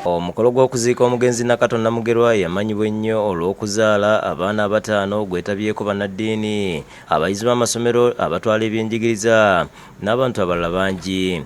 Omukolo gw'okuziika omugenzi Nakato Namugerwa yamanyibwa ennyo olw'okuzaala abaana abataano gwetabyeko bannaddiini, abayizi b'amasomero, abatwala ebyenjigiriza n'abantu abalala bangi.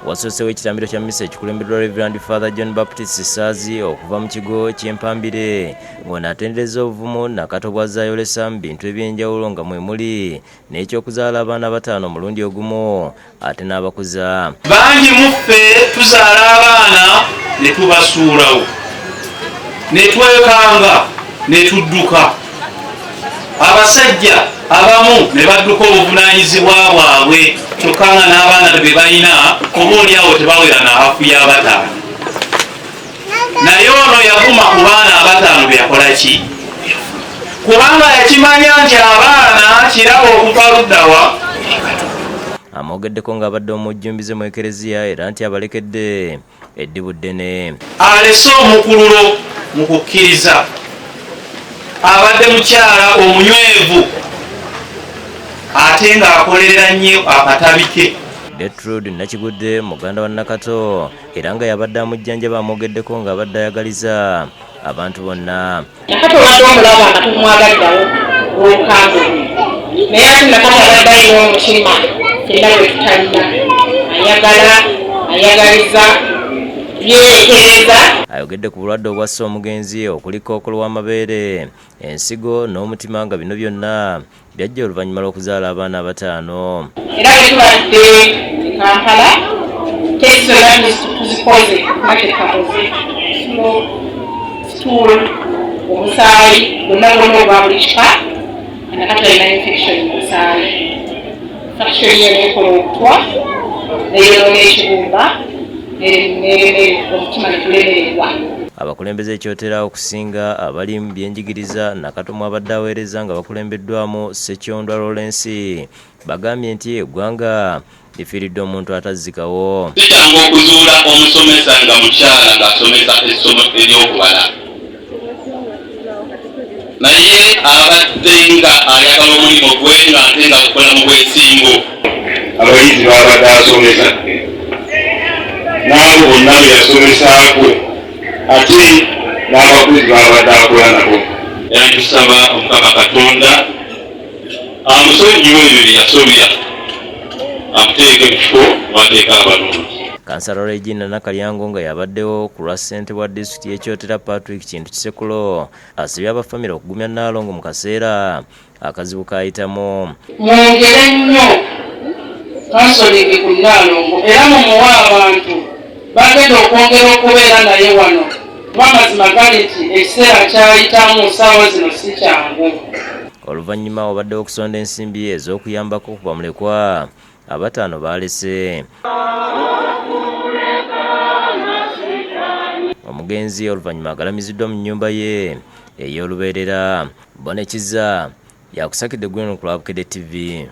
Wasosewo ekitambiro kya mmisa ekikulembeddwa Reverend Father John Baptist Saazi okuva mu kigo ky'Empambire ng'onaatendereza obuvumu Nakato bw'azaayolesa mu bintu eby'enjawulo nga mwe muli n'ekyokuzaala abaana bataano omulundi ogumu ate n'abakuza. Bangi muffe tuzaala abaana ne tubasuulawo ne twekanga ne tudduka. Abasajja abamu ne badduka obuvunaanyizibwa bwabwe kyokka nga n'abaana be balina oboolyawo tebawera na hafu y'abataano. Naye ono yavuma ku baana abataano be yakola ki? Kubanga yakimanya nti abaana kirabo okuva luddawa. Amwogeddeko ng'abadde omujjumbize mu Ekereziya era nti abalekedde eddibu ddene. Alese omukululo mu kukkiriza. Abadde mukyala omunywevu ate ng'akolerera nnyo akatabi ke. Gertrude Nakigudde muganda wa Nakato era nga yabadde amujjanjaba amwogeddeko ng'abadde ayagaliza abantu bonna. Nakato obadde omulaba nga tumwagalirawo olw'okukanga naye ate Nakato abadde alina omutima fenna bwe tutalina, ayagaliza yeerekereza. Ayogedde ku bulwadde obwassa omugenzi okuli kkookolo w'amabeere, ensigo n'omutima nga bino byonna byajja oluvannyuma lw'okuzaala abaana abataano. Era bwe tubadde Kampala testi zonna tuzikoze nakekakoze stool omusaayi bonna bonna obwa buli kika. Nakato alina infection mu musaayi, infection ye neekola obutwa neyonoona ekibumba omutima ne tulemererwa. Abakulembeze ekyotera okusinga abali mu byenjigiriza Nakato mwabadde aweereza nga bakulembeddwamu Ssekyondwa Lawrence bagambye nti eggwanga lifiiridde omuntu atazzikawo. Kitanga okuzuula omusomesa nga mukyala ng'asomesa essomo ery'okubala, naye abadde nga ayagala omulimu gwe ng'ate nga gukola mu bwesimbu. Abayizi babadde asomesa n'abo bonna be yasomesaako ate n'abakozi babadde akola nabo. Era tusaba Omukama Katonda amusonyiwe ebyo bye yasomya, amuteeke mu kifo n'ateeka abalungi. Kansala Regina Nakalyango nga yabaddewo ku lwa ssente wa disitulikiti y'Ekyotera Patrick Kintu Kisekulo asabye abafamire okugumya Nnaalongo mu kaseera akazibu kayitamu. Mwongere nnyo kansolingi ku Nnaalongo era mumuwe abantu bagenda okwongera okubeera naye wano. Amazima gali nti ekiseera kyayitamu ssaawa zino si kyangu. Oluvannyuma wabaddewo okusonda ensimbi ez'okuyambako ku bamulekwa abataano baalese. Omugenzi oluvannyuma agalamiziddwa mu nnyumba ye ey'olubeerera. Bonekiza yakusakidde Green ku lwa Bukedde TV.